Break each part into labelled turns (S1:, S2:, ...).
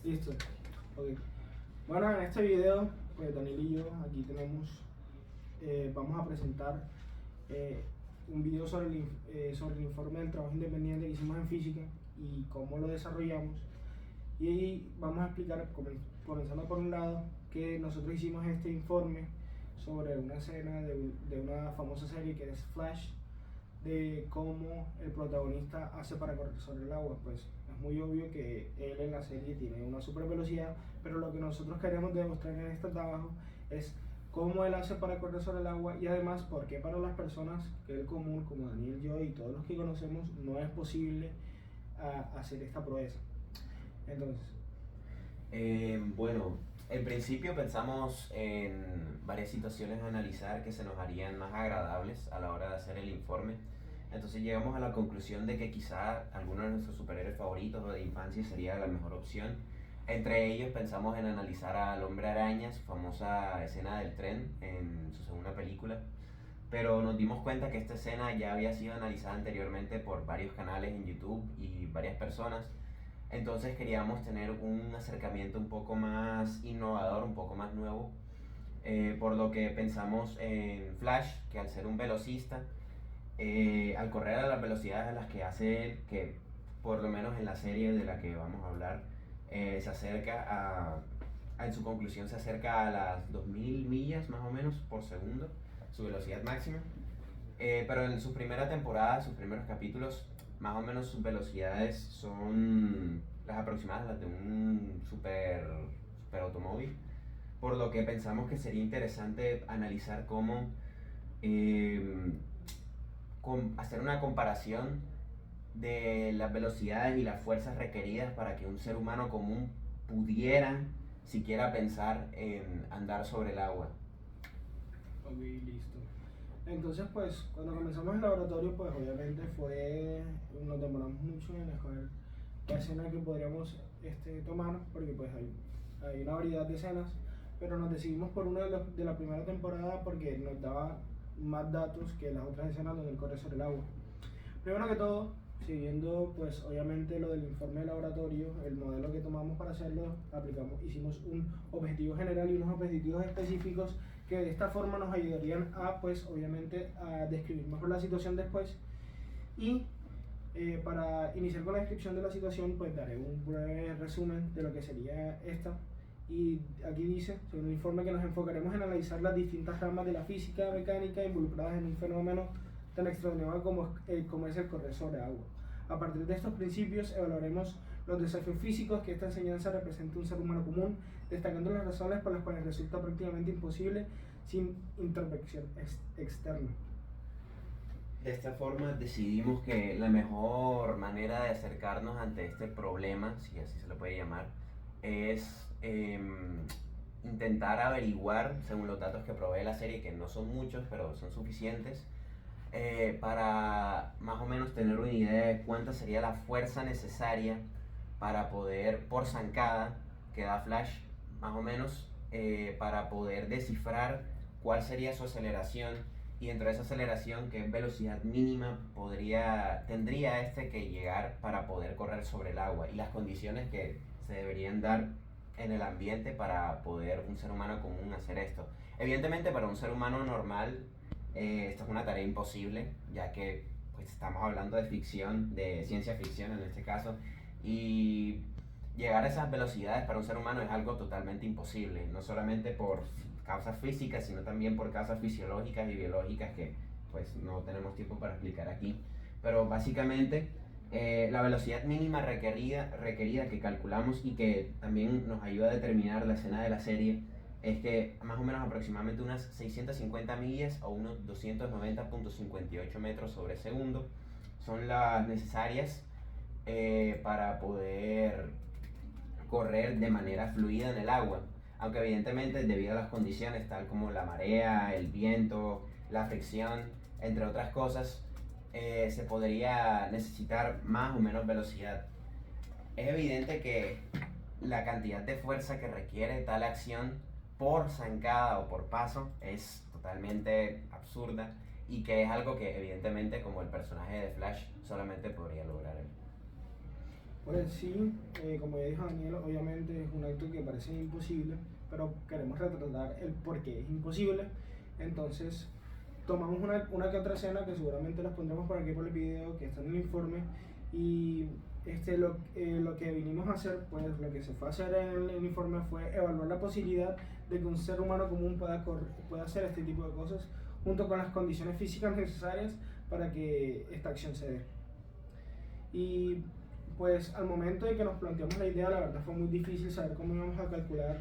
S1: Listo. Ok. Bueno, en este video, pues Daniel y yo aquí tenemos, vamos a presentar eh, un video sobre el informe del trabajo independiente que hicimos en física y cómo lo desarrollamos. Y ahí vamos a explicar, comenzando por un lado, que nosotros hicimos este informe sobre una escena de una famosa serie que es Flash, de cómo el protagonista hace para correr sobre el agua. Pues es muy obvio que él en la serie tiene una super velocidad, pero lo que nosotros queremos demostrar en este trabajo es cómo él hace para correr sobre el agua y además por qué para las personas que el común, como Daniel, yo y todos los que conocemos, no es posible hacer esta proeza. Entonces,
S2: Bueno, en principio pensamos en varias situaciones a analizar que se nos harían más agradables a la hora de hacer el informe. Entonces llegamos a la conclusión de que quizá alguno de nuestros superhéroes favoritos o de infancia sería la mejor opción. Entre ellos pensamos en analizar al Hombre Araña, su famosa escena del tren en su segunda película. Pero nos dimos cuenta que esta escena ya había sido analizada anteriormente por varios canales en YouTube y varias personas. Entonces queríamos tener un acercamiento un poco más innovador, un poco más nuevo, por lo que pensamos en Flash, que al ser un velocista, al correr a las velocidades a las que hace él, que por lo menos en la serie de la que vamos a hablar, se acerca en su conclusión se acerca a las 2000 millas más o menos por segundo, su velocidad máxima. Pero en su primera temporada, sus primeros capítulos, más o menos sus velocidades son las aproximadas a las de un super automóvil, por lo que pensamos que sería interesante analizar cómo eh, hacer una comparación de las velocidades y las fuerzas requeridas para que un ser humano común pudiera siquiera pensar en andar sobre el agua.
S1: ok, listo. Entonces, pues, cuando comenzamos el laboratorio, pues obviamente nos demoramos mucho en escoger qué escena que podríamos tomar, porque pues hay una variedad de escenas, pero nos decidimos por una de la primera temporada porque nos daba más datos que las otras escenas donde él corre sobre el agua. Primero que todo, siguiendo pues obviamente lo del informe de laboratorio, el modelo que tomamos para hacerlo, hicimos un objetivo general y unos objetivos específicos que de esta forma nos ayudarían a pues obviamente a describir mejor la situación después. Y para iniciar con la descripción de la situación, pues daré un breve resumen de lo que sería esta. Y aquí dice, según el informe, que nos enfocaremos en analizar las distintas ramas de la física mecánica involucradas en un fenómeno tan extraordinario como es el correr sobre agua. A partir de estos principios evaluaremos los desafíos físicos que esta enseñanza representa a un ser humano común, destacando las razones por las cuales resulta prácticamente imposible sin intervención externa.
S2: De esta forma decidimos que la mejor manera de acercarnos ante este problema, si así se lo puede llamar, es intentar averiguar, según los datos que provee la serie, que no son muchos, pero son suficientes, para más o menos tener una idea de cuánta sería la fuerza necesaria para poder, por zancada, que da Flash, más o menos, para poder descifrar cuál sería su aceleración y dentro de esa aceleración, qué velocidad mínima tendría este que llegar para poder correr sobre el agua y las condiciones que se deberían dar en el ambiente para poder un ser humano común hacer esto. Evidentemente para un ser humano normal esto es una tarea imposible, ya que pues, estamos hablando de ficción, de ciencia ficción en este caso, y llegar a esas velocidades para un ser humano es algo totalmente imposible, no solamente por causas físicas, sino también por causas fisiológicas y biológicas que pues no tenemos tiempo para explicar aquí. Pero básicamente la velocidad mínima requerida que calculamos y que también nos ayuda a determinar la escena de la serie es que más o menos aproximadamente unas 650 millas o unos 290.58 metros sobre segundo son las necesarias para poder correr de manera fluida en el agua. Aunque evidentemente debido a las condiciones tal como la marea, el viento, la fricción, entre otras cosas, se podría necesitar más o menos velocidad. Es evidente que la cantidad de fuerza que requiere tal acción por zancada o por paso es totalmente absurda y que es algo que evidentemente como el personaje de Flash solamente podría lograr él.
S1: Pues sí, como ya dijo Daniel, obviamente es un acto que parece imposible, pero queremos retratar el por qué es imposible. Entonces, tomamos una que otra escena que seguramente las pondremos por aquí por el video, que está en el informe, y lo que vinimos a hacer, pues lo que se fue a hacer en el informe fue evaluar la posibilidad de que un ser humano común pueda hacer este tipo de cosas, junto con las condiciones físicas necesarias para que esta acción se dé. Y pues al momento de que nos planteamos la idea, la verdad fue muy difícil saber cómo íbamos a calcular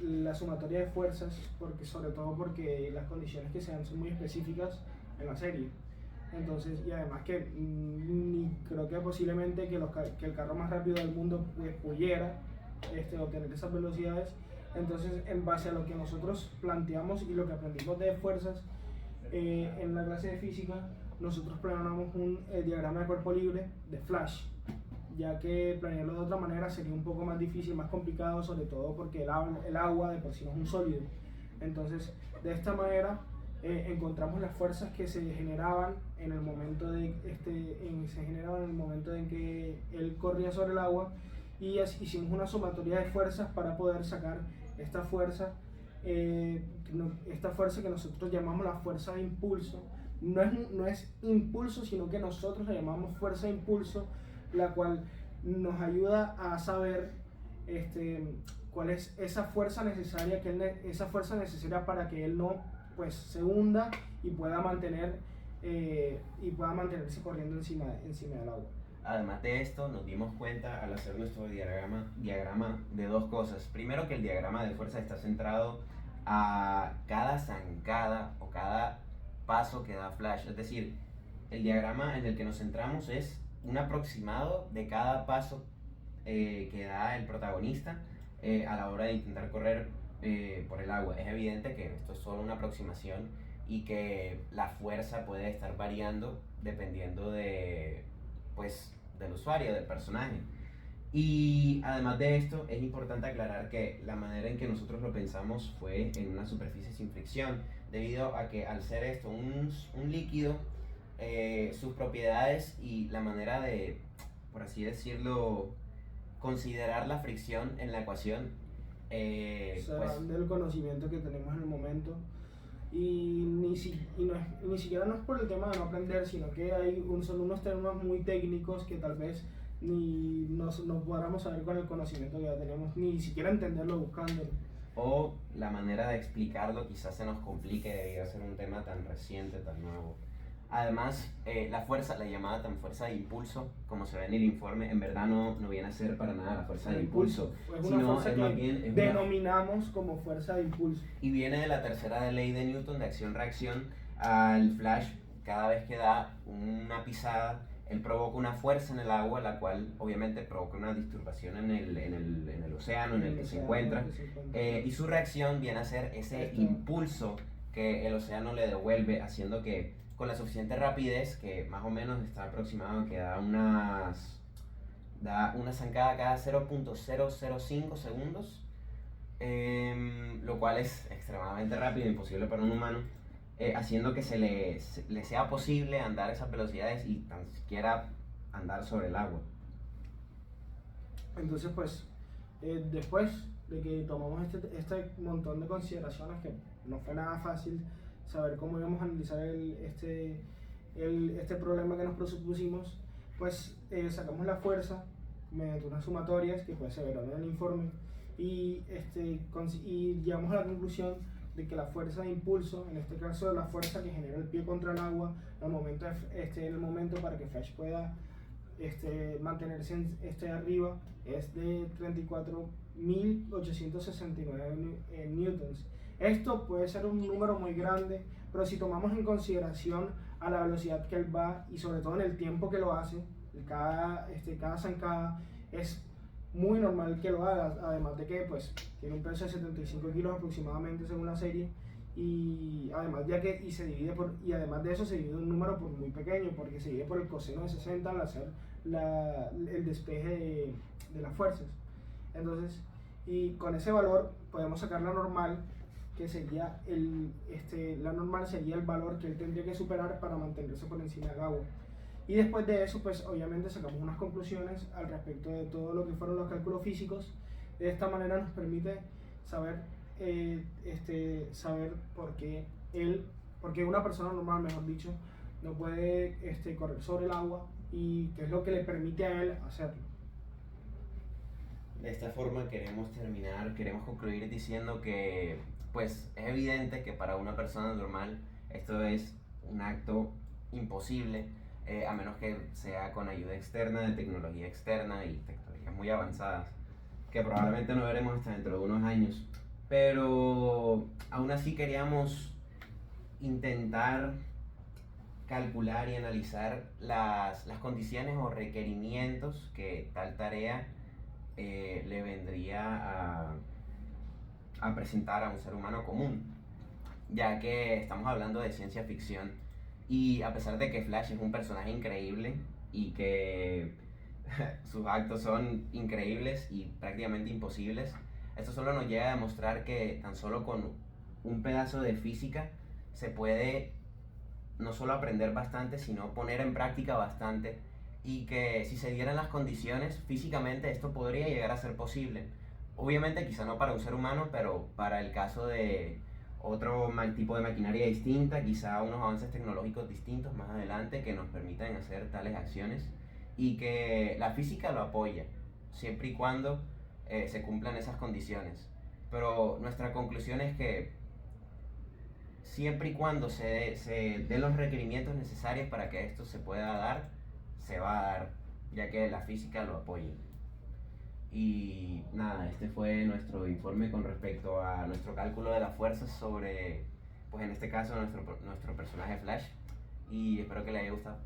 S1: la sumatoria de fuerzas, porque sobre todo porque las condiciones que se dan son muy específicas en la serie. Entonces, y además que ni creo que posiblemente que el carro más rápido del mundo pues, pudiera obtener esas velocidades. Entonces, en base a lo que nosotros planteamos y lo que aprendimos de fuerzas en la clase de física, nosotros planeamos un diagrama de cuerpo libre de Flash, ya que planearlo de otra manera sería un poco más difícil, más complicado, sobre todo porque el agua de por sí no es un sólido. Entonces, de esta manera encontramos las fuerzas que se generaban en el momento en que él corría sobre el agua, y hicimos una sumatoria de fuerzas para poder sacar esta fuerza, esta fuerza que nosotros llamamos la fuerza de impulso. No es impulso, sino que nosotros la llamamos fuerza de impulso, la cual nos ayuda a saber cuál es esa fuerza necesaria, esa fuerza necesaria para que él no pues, se hunda y pueda mantenerse corriendo encima del agua.
S2: Además de esto, nos dimos cuenta al hacer nuestro diagrama de dos cosas. Primero, que el diagrama de fuerza está centrado a cada zancada o cada paso que da Flash. Es decir, el diagrama en el que nos centramos es un aproximado de cada paso que da el protagonista a la hora de intentar correr por el agua. Es evidente que esto es solo una aproximación y que la fuerza puede estar variando dependiendo del usuario, del personaje. Y además de esto, es importante aclarar que la manera en que nosotros lo pensamos fue en una superficie sin fricción, debido a que al ser esto un líquido, sus propiedades y la manera de, por así decirlo, considerar la fricción en la ecuación,
S1: Van del conocimiento que tenemos en el momento, y ni siquiera no es por el tema de no aprender, sino que son unos términos muy técnicos que tal vez ni nos podamos saber con el conocimiento que ya tenemos, ni siquiera entenderlo buscándolo.
S2: O la manera de explicarlo quizás se nos complique debido a ser un tema tan reciente, tan nuevo. Además, la fuerza, la llamada tan fuerza de impulso, como se ve en el informe, en verdad no viene a ser para nada la fuerza de impulso,
S1: es una
S2: sino
S1: fuerza
S2: es
S1: que
S2: más bien
S1: denominamos como fuerza de impulso.
S2: Y viene de la tercera ley de Newton de acción-reacción. Al Flash, cada vez que da una pisada, él provoca una fuerza en el agua, la cual obviamente provoca una disturbación en el océano en el que se encuentra. Y su reacción viene a ser ese impulso que el océano le devuelve, haciendo que con la suficiente rapidez, que más o menos está aproximado, que da una zancada cada 0.005 segundos, lo cual es extremadamente rápido, imposible para un humano, haciendo que le sea posible andar esas velocidades y tan siquiera andar sobre el agua.
S1: Entonces, pues, después de que tomamos este montón de consideraciones, que no fue nada fácil saber cómo íbamos a analizar este problema que nos propusimos, pues sacamos la fuerza mediante unas sumatorias que pues se verán en el informe, y llegamos a la conclusión de que la fuerza de impulso, en este caso la fuerza que genera el pie contra el agua en el momento para que Flash pueda mantenerse arriba, es de 34.869 newtons. Esto puede ser un número muy grande, pero si tomamos en consideración a la velocidad que él va y sobre todo en el tiempo que lo hace, cada zancada, es muy normal que lo haga, además de que pues tiene un peso de 75 kilos aproximadamente según la serie, y además además de eso se divide un número por muy pequeño, porque se divide por el coseno de 60 al hacer el despeje de las fuerzas. Entonces, y con ese valor podemos sacar la normal, que sería la normal sería el valor que él tendría que superar para mantenerse por encima del agua. Y después de eso, pues obviamente sacamos unas conclusiones al respecto de todo lo que fueron los cálculos físicos. De esta manera nos permite saber, saber por qué una persona normal, mejor dicho, no puede correr sobre el agua y qué es lo que le permite a él hacerlo.
S2: De esta forma queremos concluir diciendo que pues es evidente que para una persona normal esto es un acto imposible, a menos que sea con ayuda externa, de tecnología externa y tecnologías muy avanzadas, que probablemente no veremos hasta dentro de unos años. Pero aún así queríamos intentar calcular y analizar las condiciones o requerimientos que tal tarea le vendría a presentar a un ser humano común, ya que estamos hablando de ciencia ficción y a pesar de que Flash es un personaje increíble y que sus actos son increíbles y prácticamente imposibles, esto solo nos llega a demostrar que tan solo con un pedazo de física se puede no solo aprender bastante, sino poner en práctica bastante, y que si se dieran las condiciones físicamente esto podría llegar a ser posible. Obviamente quizá no para un ser humano, pero para el caso de otro tipo de maquinaria distinta, quizá unos avances tecnológicos distintos más adelante que nos permitan hacer tales acciones y que la física lo apoya, siempre y cuando se cumplan esas condiciones. Pero nuestra conclusión es que siempre y cuando se den los requerimientos necesarios para que esto se pueda dar, se va a dar, ya que la física lo apoya. Y nada, este fue nuestro informe con respecto a nuestro cálculo de las fuerzas sobre, pues en este caso, nuestro personaje Flash. Y espero que le haya gustado.